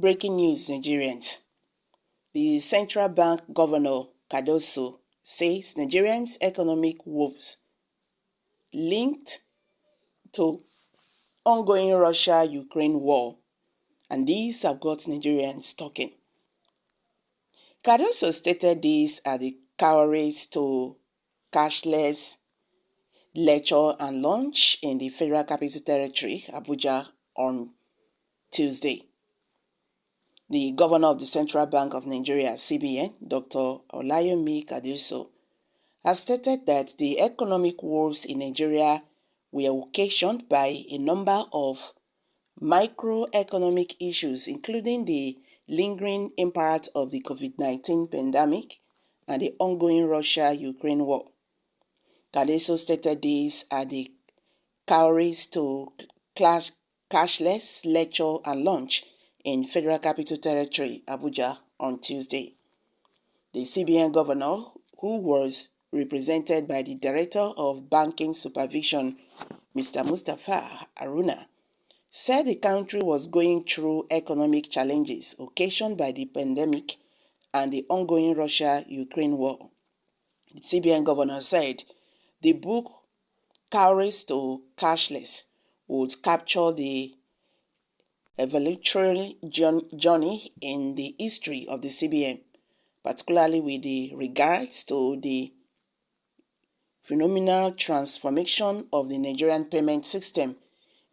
Breaking news, Nigerians. The central bank governor, Cardoso, says Nigerians' economic woes linked to ongoing Russia-Ukraine war, and these have got Nigerians talking. Cardoso stated this at the Cowries to Cashless lecture and launch in the Federal Capital Territory, Abuja, on Tuesday. The governor of the Central Bank of Nigeria, CBN, Dr. Olayomi Cardoso, has stated that the economic woes in Nigeria were occasioned by a number of microeconomic issues, including the lingering impact of the COVID-19 pandemic and the ongoing Russia-Ukraine war. Cardoso stated this at the Cowries to Cashless lecture and launch in Federal Capital Territory, Abuja, on Tuesday. The CBN governor, who was represented by the Director of Banking Supervision, Mr. Mustapha Haruna, said the country was going through economic challenges occasioned by the pandemic and the ongoing Russia-Ukraine war. The CBN governor said the book Cowries to Cashless would capture the evolutionary journey in the history of the CBN, particularly with regards to the phenomenal transformation of the Nigerian payment system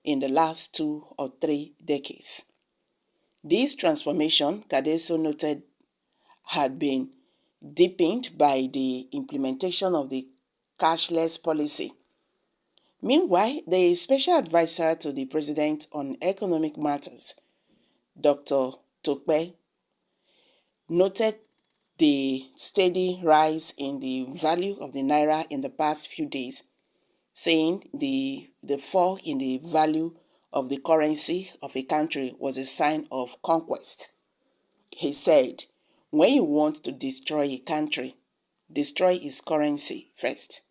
in the last 2 or 3 decades. This transformation, Cardoso noted, had been deepened by the implementation of the cashless policy. Meanwhile, the special advisor to the president on economic matters, Dr. Tokpe, noted the steady rise in the value of the naira in the past few days, saying the fall in the value of the currency of a country was a sign of conquest. He said, when you want to destroy a country, destroy its currency first.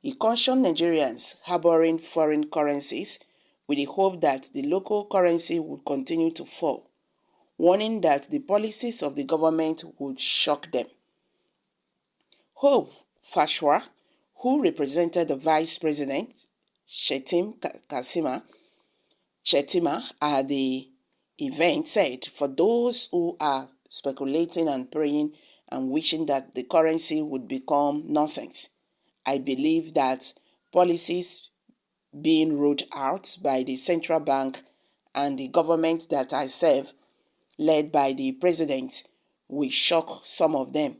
He cautioned Nigerians harboring foreign currencies with the hope that the local currency would continue to fall, warning that the policies of the government would shock them. Hope Fashwa, who represented the Vice President, Shettima, at the event, said, for those who are speculating and praying and wishing that the currency would become nonsense, I believe that policies being rolled out by the central bank and the government that I serve, led by the president, will shock some of them.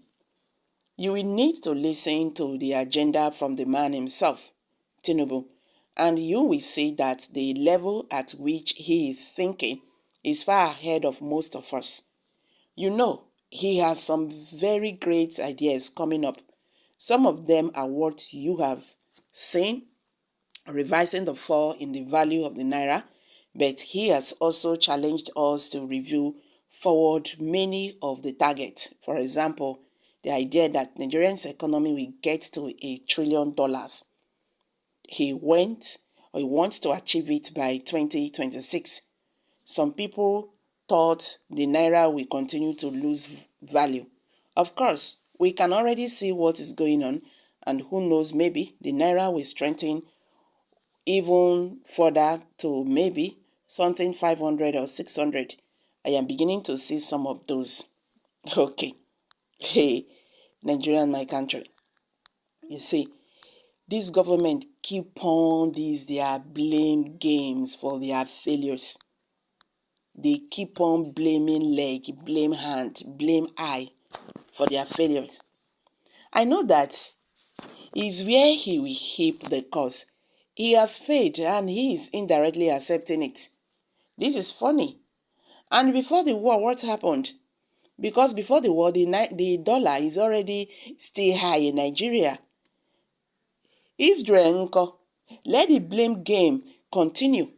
You will need to listen to the agenda from the man himself, Tinubu, and you will see that the level at which he is thinking is far ahead of most of us. You know, he has some very great ideas coming up. Some of them are what you have seen, revising the fall in the value of the naira, but he has also challenged us to review forward many of the targets. For example, the idea that Nigerian's economy will get to $1 trillion. He wants to achieve it by 2026. Some people thought the naira will continue to lose value. Of course, we can already see what is going on, and who knows, maybe the naira will strengthen even further to maybe something 500 or 600. I am beginning to see some of those. Okay. Hey, Nigeria, my country. You see, this government keep on their blame games for their failures. They keep on blaming leg, blame hand, blame eye for their failures. I know that is where he will heap the cause. He has failed and he is indirectly accepting it. This is funny. And before the war, what happened? Because before the war, the dollar is already still high in Nigeria. Israel, let the blame game continue.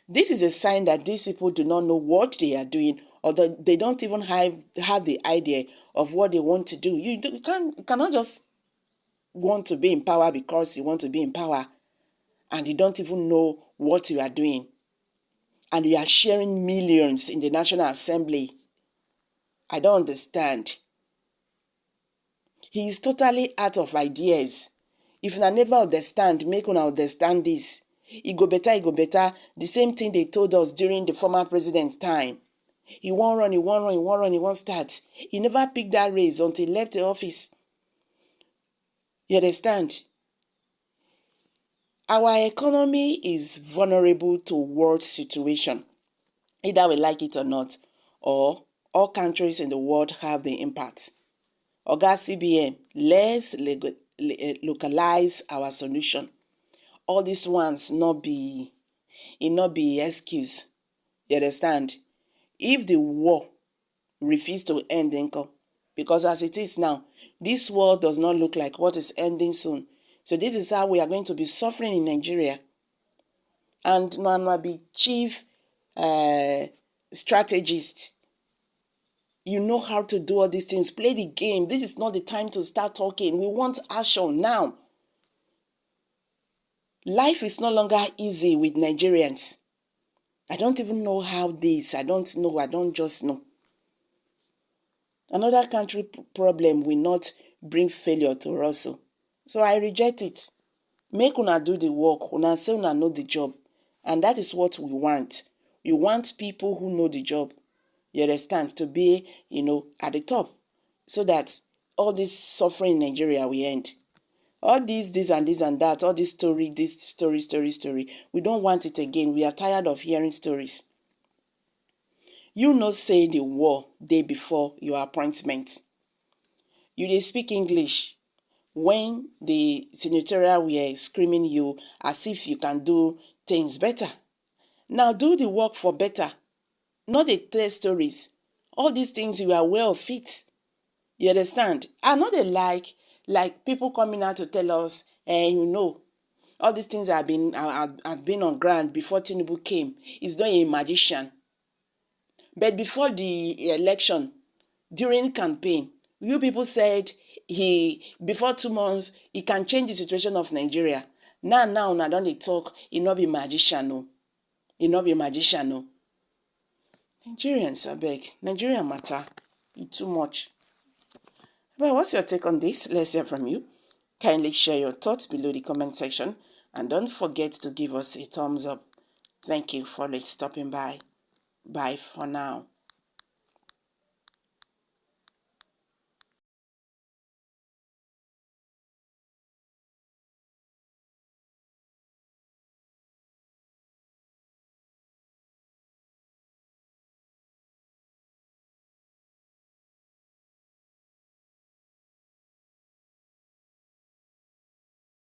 This is a sign that these people do not know what they are doing, or that they don't even have the idea of what they want to do. You cannot just want to be in power because you want to be in power and you don't even know what you are doing. and you are sharing millions in the National Assembly. I don't understand. He is totally out of ideas. If una never understand, make una understand this. E go better, e go better. The same thing they told us during the former president's time. He won't run, he won't run, he won't run, he won't start. He never picked that race until he left the office. You understand? Our economy is vulnerable to world situation, either we like it or not, or all countries in the world have the impact. Oga CBN, let's localize our solution. All these ones not be excuse. You understand? If the war refuse to end, because as it is now, this war does not look like what is ending soon. So this is how we are going to be suffering in Nigeria. And Nana be chief strategist. You know how to do all these things. Play the game. This is not the time to start talking. We want action now. Life is no longer easy with Nigerians. I don't even know how this. I don't know. I don't just know. Another country problem will not bring failure to us. So I reject it. Make una do the work. Una say una know the job. And that is what we want. We want people who know the job. You understand? To be, at the top. So that all this suffering in Nigeria will end. All this and this and that, all this story. We don't want it again. We are tired of hearing stories. You know say the war day before your appointment. You dey speak English when the senatorial were screaming you as if you can do things better. Now do the work for better. Not dey tell stories. All these things you are aware of it. You understand? I know they like people coming out to tell us, all these things have been on ground before Tinubu came. He's not a magician. But before the election, during campaign, you people said before 2 months, he can change the situation of Nigeria. Now, don't they talk, he not be magician, no. He not be magician, no. Nigerians, I beg. Nigerian matter. It's too much. Well, what's your take on this? Let's hear from you. Kindly share your thoughts below the comment section. And don't forget to give us a thumbs up. Thank you for stopping by. Bye for now.